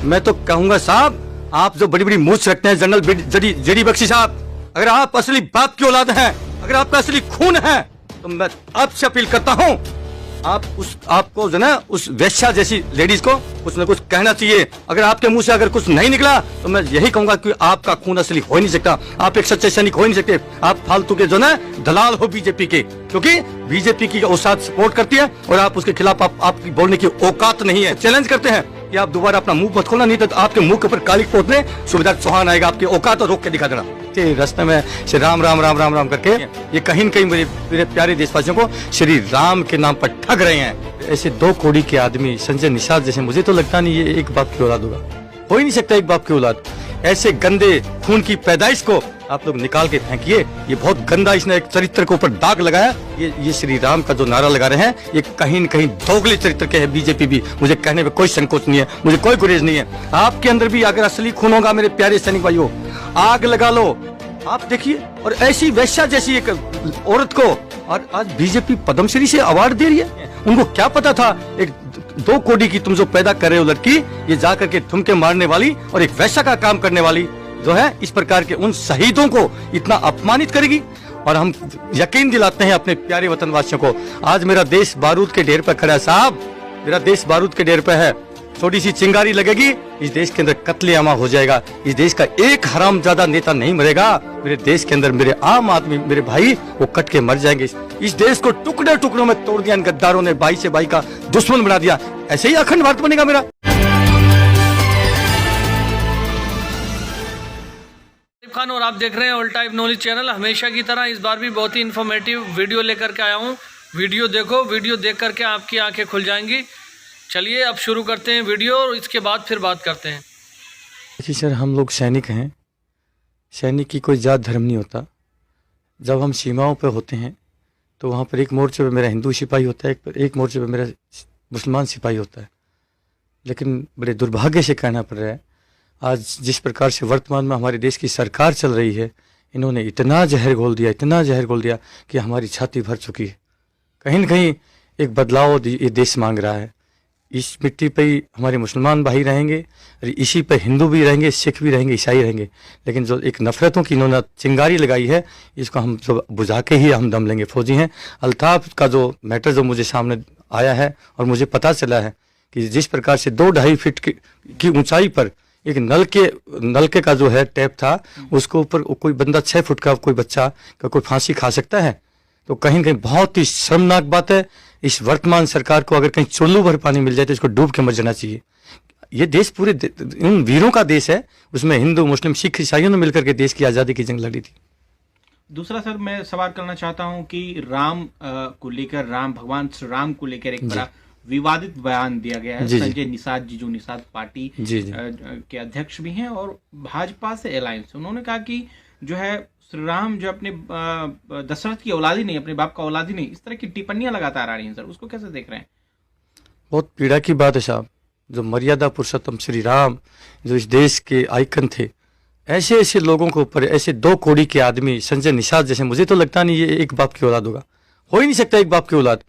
मैं तो कहूंगा साहब, आप जो बड़ी बड़ी मूछ रखते हैं जनरल जेडी बख्शी साहब, अगर आप असली बाप की औलाद हैं, अगर आपका असली खून है, तो मैं आपसे अपील करता हूं, आपको जो ना उस वेश्या जैसी लेडीज को कुछ न कुछ कहना चाहिए। अगर आपके मुंह से अगर कुछ नहीं निकला तो मैं यही कहूंगा कि आपका खून असली हो ही नहीं सकता, आप एक सच्चे सैनिक हो ही नहीं सकते, आप फालतू के जो ना दलाल हो बीजेपी के, क्योंकि बीजेपी की औकात सपोर्ट करती है और आप उसके खिलाफ आपकी बोलने की औकात नहीं है। चैलेंज करते हैं कि आप दोबारा अपना मुंह मत खोलना, नहीं तो आपके मुंह के ऊपर काली पोतने सुबेदार चौहान आएगा, आपकी औकात और रोक के दिखा देना। रास्ते में श्री राम राम राम राम राम करके ये कहीं न कहीं मेरे प्यारे देशवासियों को श्री राम के नाम पर ठग रहे हैं। ऐसे 2 कौड़ी के आदमी संजय निषाद जैसे, मुझे तो लगता नहीं ये एक बाप की औलाद होगा, हो ही नहीं सकता एक बाप की औलाद। ऐसे गंदे खून की पैदाइश को आप लोग निकाल के फेंकिए, ये बहुत गंदा, इसने एक चरित्र के ऊपर दाग लगाया। ये श्री राम का जो नारा लगा रहे हैं, ये कहीं न कहीं दोगले चरित्र के हैं बीजेपी भी, मुझे कहने में कोई संकोच नहीं है, मुझे कोई गुरेज नहीं है। आपके अंदर भी अगर असली खून होगा मेरे प्यारे सैनिक भाइयों, आग लगा लो। आप देखिए, और ऐसी वेश्या जैसी एक औरत को और आज बीजेपी पद्मश्री से अवार्ड दे रही है। उनको क्या पता था एक 2 कौड़ी की तुम जो पैदा कर रहे हो लड़की, ये जाकर के ठुमके मारने वाली और एक वैश्या का काम करने वाली जो है, इस प्रकार के उन शहीदों को इतना अपमानित करेगी। और हम यकीन दिलाते हैं अपने प्यारे वतनवासियों को, आज मेरा देश बारूद के ढेर पर खड़ा है साहब, मेरा देश बारूद के ढेर पर है। थोड़ी सी चिंगारी लगेगी, इस देश के अंदर कत्लेआम हो जाएगा, इस देश का एक हरामजादा नेता नहीं मरेगा। मेरे देश के अंदर मेरे आम आदमी, मेरे भाई, वो कट के मर जाएंगे। इस देश को टुकड़े टुकड़ों में तोड़ दिया इन गद्दारों ने, भाई से भाई का दुश्मन बना दिया। ऐसे ही अखंड भारत बनेगा मेरा। खान और आप देख रहे हैं ऑल टाइप नॉलेज चैनल। हमेशा की तरह इस बार भी बहुत ही इन्फॉर्मेटिव वीडियो लेकर के आया हूँ। वीडियो देखो, वीडियो देख करके आपकी आंखें खुल जाएंगी। चलिए अब शुरू करते हैं वीडियो और इसके बाद फिर बात करते हैं। देखिए सर, हम लोग सैनिक हैं, सैनिक की कोई जात धर्म नहीं होता। जब हम सीमाओं पर होते हैं तो वहाँ पर एक मोर्चे पर मेरा हिंदू सिपाही होता है, एक मोर्चे पर मेरा मुसलमान सिपाही होता है। लेकिन बड़े दुर्भाग्य से कहना पड़ रहा है, आज जिस प्रकार से वर्तमान में हमारे देश की सरकार चल रही है, इन्होंने इतना जहर घोल दिया, इतना जहर घोल दिया कि हमारी छाती भर चुकी है। कहीं न कहीं एक बदलाव ये देश मांग रहा है। इस मिट्टी पे ही हमारे मुसलमान भाई रहेंगे, इसी पे हिंदू भी रहेंगे, सिख भी रहेंगे, ईसाई रहेंगे। लेकिन जो एक नफरतों की इन्होंने चिंगारी लगाई है, इसको हम जो बुझा के ही हम दम लेंगे। फौजी हैं, अल्ताफ का जो मैटर जो मुझे सामने आया है और मुझे पता चला है कि जिस प्रकार से 2-2.5 फीट की ऊंचाई पर एक नलके का जो है टैप था, उसके ऊपर कोई बंदा 6 फुट का कोई बच्चा का कोई फांसी खा सकता है? तो कहीं न कहीं बहुत ही शर्मनाक बात है। इस वर्तमान सरकार को अगर कहीं चुल्लू भर पानी मिल जाए तो इसको डूब के मर जाना चाहिए। ये देश पूरे इन वीरों का देश है, उसमें हिंदू, मुस्लिम, सिख, ईसाइयों ने मिलकर के देश की आज़ादी की जंग लड़ी थी। दूसरा सर, मैं सवाल करना चाहता हूं कि राम को लेकर, राम भगवान श्री राम को लेकर एक बड़ा विवादित बयान दिया गया है। संजय निषाद जी, जो निषाद पार्टी के अध्यक्ष भी हैं और भाजपा से अलायंस, उन्होंने कहा कि जो है श्री राम जो अपने दशरथ की औलादी नहीं, अपने बाप का औलादी नहीं, इस तरह की टिप्पणियां लगातार आ रही हैं। सर, उसको कैसे देख रहे हैं? बहुत पीड़ा की बात है साहब। जो मर्यादा पुरुषोत्तम श्री राम, जो इस देश के आइकन थे, ऐसे ऐसे लोगों के ऊपर, ऐसे 2 कौड़ी के आदमी संजय निषाद जैसे, मुझे तो लगता नहीं ये एक बाप की औलाद होगा, हो ही नहीं सकता एक बाप की औलाद।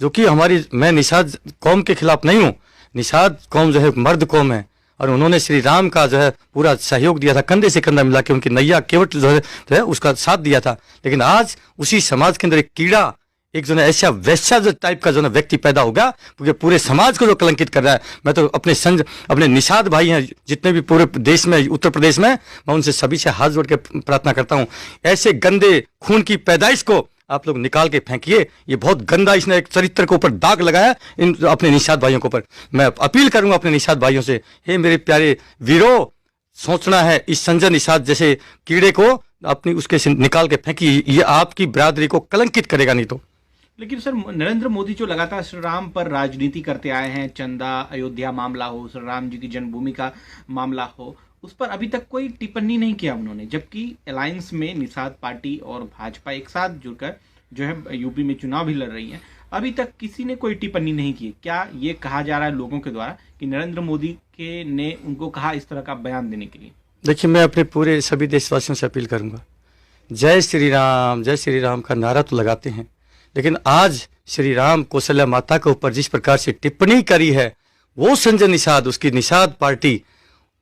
जो कि मैं निषाद कौम के खिलाफ नहीं हूँ, निषाद कौम जो है मर्द कौम है और उन्होंने श्री राम का जो है पूरा सहयोग दिया था, कंधे से कंधा मिला के उनकी नैया केवट जो है उसका साथ दिया था। लेकिन आज उसी समाज के अंदर एक कीड़ा, एक जो है ऐसा वैसा जो टाइप का जो है व्यक्ति पैदा होगा, क्योंकि पूरे समाज को जो कलंकित कर रहा है। मैं तो अपने निषाद भाई हैं जितने भी पूरे देश में, उत्तर प्रदेश में, मैं उनसे सभी से हाथ जोड़ के प्रार्थना करता हूँ, ऐसे गंदे खून की पैदाइश को आप लोग निकाल के फेंकिए। ये बहुत गंदा, इसने एक चरित्र के ऊपर दाग लगाया इन अपने निषाद भाइयों के ऊपर। मैं अपील करूंगा अपने निषाद भाइयों से, हे मेरे प्यारे वीरों, सोचना है इस संजय निषाद जैसे कीड़े को अपनी उसके से निकाल के फेंकिए, ये आपकी बिरादरी को कलंकित करेगा नहीं तो। लेकिन सर, नरेंद्र मोदी जो लगातार श्री राम पर राजनीति करते आए हैं, चंदा अयोध्या मामला हो, श्री राम जी की जन्मभूमि का मामला हो, उस पर अभी तक कोई टिप्पणी नहीं किया उन्होंने। जबकि अलायंस में निषाद पार्टी और भाजपा एक साथ जुड़कर जो है यूपी में चुनाव भी लड़ रही है, अभी तक किसी ने कोई टिप्पणी नहीं की। क्या ये कहा जा रहा है लोगों के द्वारा कि नरेंद्र मोदी ने उनको कहा इस तरह का बयान देने के लिए? देखिए, मैं अपने पूरे सभी देशवासियों से अपील करूंगा, जय श्री राम का नारा तो लगाते हैं, लेकिन आज श्री राम कौशल्या माता के ऊपर जिस प्रकार से टिप्पणी करी है, वो संजय निषाद, उसकी निषाद पार्टी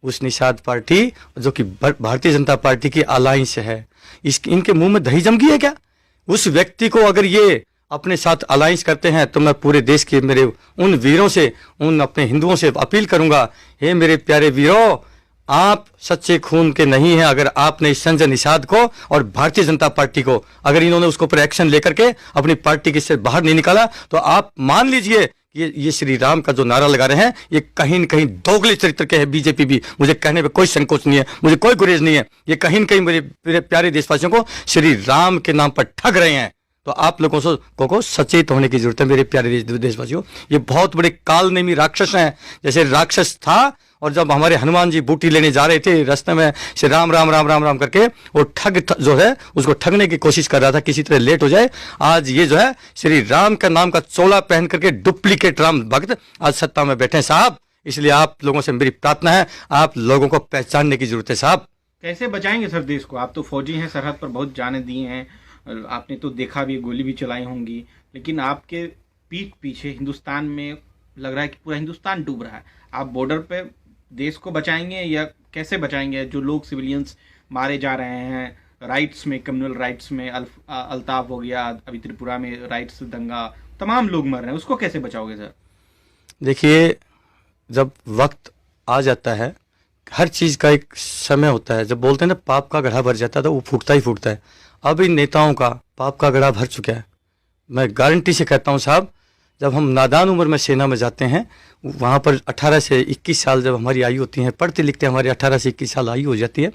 उस निषाद पार्टी जो कि भारतीय जनता पार्टी की अलायंस है, इनके मुंह में दही जम गई है क्या? उस व्यक्ति को अगर ये अपने साथ अलायंस करते हैं तो मैं पूरे देश के मेरे उन वीरों से, उन अपने हिंदुओं से अपील करूंगा, हे मेरे प्यारे वीरों, आप सच्चे खून के नहीं हैं। अगर आपने इस संजय निषाद को और भारतीय जनता पार्टी को, अगर इन्होंने उसके ऊपर एक्शन लेकर के अपनी पार्टी के से बाहर नहीं निकाला, तो आप मान लीजिए ये श्री राम का जो नारा लगा रहे हैं, ये कहीं न कहीं दोगले चरित्र के हैं। बीजेपी भी, मुझे कहने में कोई संकोच नहीं है, मुझे कोई गुरेज नहीं है, ये कहीं न कहीं मेरे प्यारे देशवासियों को श्री राम के नाम पर ठग रहे हैं। तो आप लोगों को सचेत होने की जरूरत है मेरे प्यारे देशवासियों। ये बहुत बड़े कालनेमी राक्षस हैं। जैसे राक्षस था, और जब हमारे हनुमान जी बूटी लेने जा रहे थे, रास्ते में श्री राम राम राम राम राम करके वो ठग जो है उसको ठगने की कोशिश कर रहा था, किसी तरह लेट हो जाए। आज ये जो है श्री राम का नाम का चोला पहन करके डुप्लीकेट राम भक्त आज सत्ता में बैठे हैं साहब। इसलिए आप लोगों से मेरी प्रार्थना है, आप लोगों को पहचानने की जरूरत है साहब। कैसे बचाएंगे सर देश को? आप तो फौजी हैं, सरहद पर बहुत जाने दिए हैं, आपने तो देखा भी, गोली भी चलाई होंगी, लेकिन आपके पीठ पीछे हिंदुस्तान में लग रहा है कि पूरा हिंदुस्तान डूब रहा है। आप बॉर्डर पे देश को बचाएंगे या कैसे बचाएंगे? जो लोग सिविलियंस मारे जा रहे हैं, राइट्स में, कम्युनल राइट्स में, अल्ताफ हो गया, अभी त्रिपुरा में राइट्स दंगा, तमाम लोग मर रहे हैं, उसको कैसे बचाओगे सर? देखिए, जब वक्त आ जाता है, हर चीज़ का एक समय होता है। जब बोलते हैं ना पाप का घड़ा भर जाता है तो वो फूटता ही फूटता है। अब इन नेताओं का पाप का घड़ा भर चुका है। मैं गारंटी से कहता हूँ साहब, जब हम नादान उम्र में सेना में जाते हैं, वहाँ पर 18 से 21 साल जब हमारी आयु होती है, पढ़ते लिखते हमारी 18 से 21 साल आयु हो जाती है,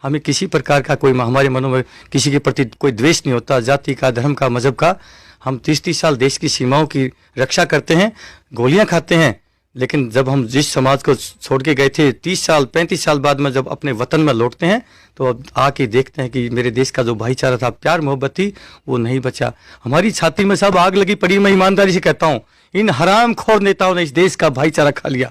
हमें किसी प्रकार का कोई, हमारे मनों में किसी के प्रति कोई द्वेष नहीं होता, जाति का, धर्म का, मजहब का। हम 30-30 साल देश की सीमाओं की रक्षा करते हैं, गोलियां खाते हैं। लेकिन जब हम जिस समाज को छोड़ के गए थे, 30 साल 35 साल बाद में जब अपने वतन में लौटते हैं, तो अब आके देखते हैं कि मेरे देश का जो भाईचारा था, प्यार मोहब्बत थी, वो नहीं बचा। हमारी छाती में सब आग लगी पड़ी। मैं ईमानदारी से कहता हूँ, इन हरामखोर नेताओं ने इस देश का भाईचारा खा लिया।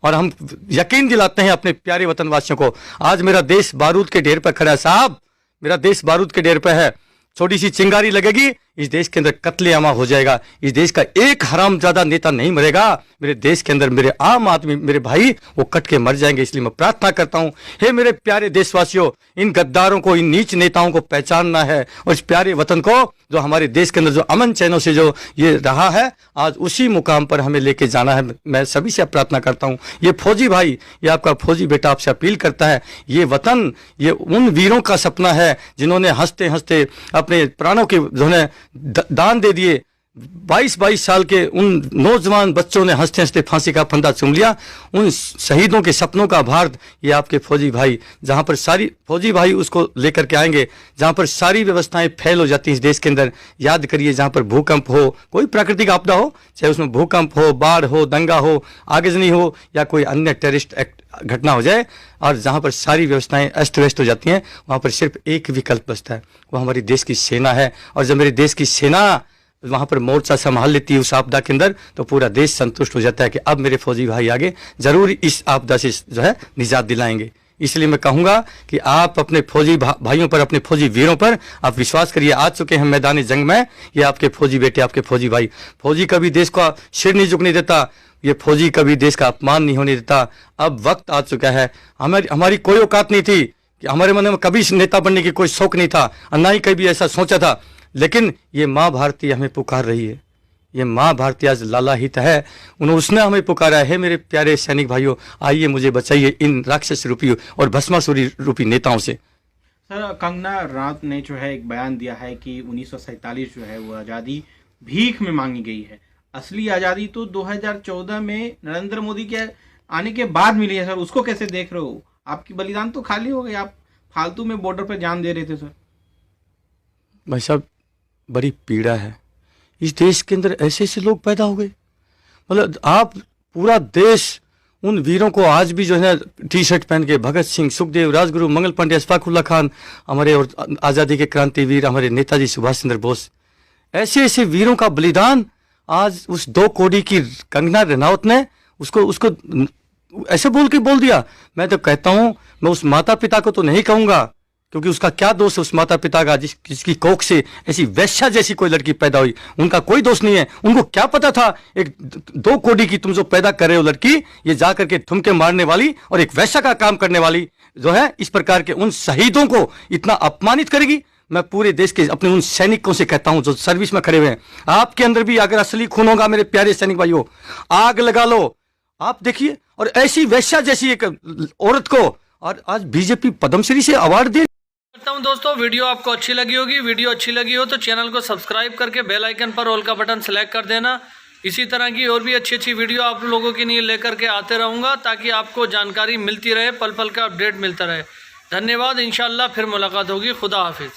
और हम यकीन दिलाते हैं अपने प्यारे वतनवासियों को, आज मेरा देश बारूद के ढेर पर खड़ा है साहब, मेरा देश बारूद के ढेर पर है। छोटी सी चिंगारी लगेगी, इस देश के अंदर कत्लेआम हो जाएगा। इस देश का एक हरामजादा नेता नहीं मरेगा। मेरे देश के अंदर मेरे आम आदमी, मेरे भाई, वो कट के मर जाएंगे। इसलिए मैं प्रार्थना करता हूं, हे मेरे प्यारे देशवासियों, इन गद्दारों को, इन नीच नेताओं को पहचानना है, और इस प्यारे वतन को, जो हमारे देश के अंदर जो अमन चैनों से जो ये रहा है, आज उसी मुकाम पर हमें लेके जाना है। मैं सभी से प्रार्थना करता हूं, ये फौजी भाई, ये आपका फौजी बेटा आपसे अपील करता है, ये वतन, ये उन वीरों का सपना है जिन्होंने हंसते हंसते अपने प्राणों के जो है दान दे दिए। 22-22 साल के उन नौजवान बच्चों ने हंसते हंसते फांसी का फंदा चूम लिया। उन शहीदों के सपनों का भारत, ये आपके फौजी भाई, जहां पर सारी फौजी भाई उसको लेकर के आएंगे, जहां पर सारी व्यवस्थाएं फेल हो जाती हैं इस देश के अंदर। याद करिए, जहां पर भूकंप हो, कोई प्राकृतिक आपदा हो, चाहे उसमें भूकंप हो, बाढ़ हो, दंगा हो, आगजनी हो, या कोई अन्य टेररिस्ट एक्ट घटना हो जाए, और जहां पर सारी व्यवस्थाएं अस्त व्यस्त हो जाती हैं, वहां पर सिर्फ एक विकल्प बचता है, वो हमारी देश की सेना है। और जब मेरे देश की सेना वहां पर मोर्चा संभाल लेती है उस आपदा के अंदर, तो पूरा देश संतुष्ट हो जाता है कि अब मेरे फौजी भाई आगे जरूर इस आपदा से जो है निजात दिलाएंगे। इसलिए मैं कहूंगा कि आप अपने फौजी भाइयों पर, अपने फौजी वीरों पर आप विश्वास करिए। आ चुके हैं मैदानी जंग में, ये आपके फौजी बेटे, आपके फौजी भाई। फौजी कभी देश का सिर नहीं झुकने देता, ये फौजी कभी देश का अपमान नहीं होने देता। अब वक्त आ चुका है, हमारी कोई औकात नहीं थी, कि हमारे मन में कभी नेता बनने की कोई शौक नहीं था, और ना ही कभी ऐसा सोचा था। लेकिन ये माँ भारती हमें पुकार रही है, ये माँ भारती आज लाला हित है, उसने हमें पुकारा है, मेरे प्यारे सैनिक भाइयों, आइए मुझे बचाइए इन राक्षस रूपी और भस्मासुरी रूपी नेताओं से। सर, कंगना रनौत ने जो है एक बयान दिया है कि 1947 जो है वो आज़ादी भीख में मांगी गई है, असली आज़ादी तो 2014 में नरेंद्र मोदी के आने के बाद मिली है। सर, उसको कैसे देख रहे हो? आपकी बलिदान तो खाली हो गई, आप फालतू में बॉर्डर पर जान दे रहे थे। सर भाई साहब, बड़ी पीड़ा है, इस देश के अंदर ऐसे ऐसे लोग पैदा हो गए। मतलब आप पूरा देश उन वीरों को आज भी जो है टी शर्ट पहन के, भगत सिंह, सुखदेव, राजगुरु, मंगल पांडे, अशफाकुल्ला खान, हमारे और आज़ादी के क्रांतिवीर हमारे नेताजी सुभाष चंद्र बोस, ऐसे ऐसे वीरों का बलिदान आज उस 2 कौड़ी की कंगना रनौत ने उसको ऐसे बोल दिया। मैं तो कहता हूं, मैं उस माता पिता को तो नहीं कहूंगा क्योंकि उसका क्या दोष है उस माता पिता का जिसकी कोख से ऐसी वैश्या जैसी कोई लड़की पैदा हुई। उनका कोई दोष नहीं है। उनको क्या पता था एक 2 कौड़ी की तुम जो पैदा कर रहे हो लड़की, ये जा करके ठुमके मारने वाली और एक वैश्या का काम करने वाली जो है, इस प्रकार के उन शहीदों को इतना अपमानित करेगी। मैं पूरे देश के अपने उन सैनिकों से कहता हूं जो सर्विस में खड़े हुए हैं, आपके अंदर भी अगर असली खून होगा मेरे प्यारे सैनिक भाइयों, आग लगा लो। आप देखिए, और ऐसी वैश्या जैसी एक औरत को और आज बीजेपी पद्मश्री से अवार्ड दे। करता हूं दोस्तों, वीडियो आपको अच्छी लगी होगी। वीडियो अच्छी लगी हो तो चैनल को सब्सक्राइब करके बेल आइकन पर ऑल का बटन सेलेक्ट कर देना। इसी तरह की और भी अच्छी अच्छी वीडियो आप लोगों के लिए लेकर के आते रहूँगा, ताकि आपको जानकारी मिलती रहे, पल पल का अपडेट मिलता रहे। धन्यवाद। इंशाल्लाह फिर मुलाकात होगी। खुदा हाफिज़।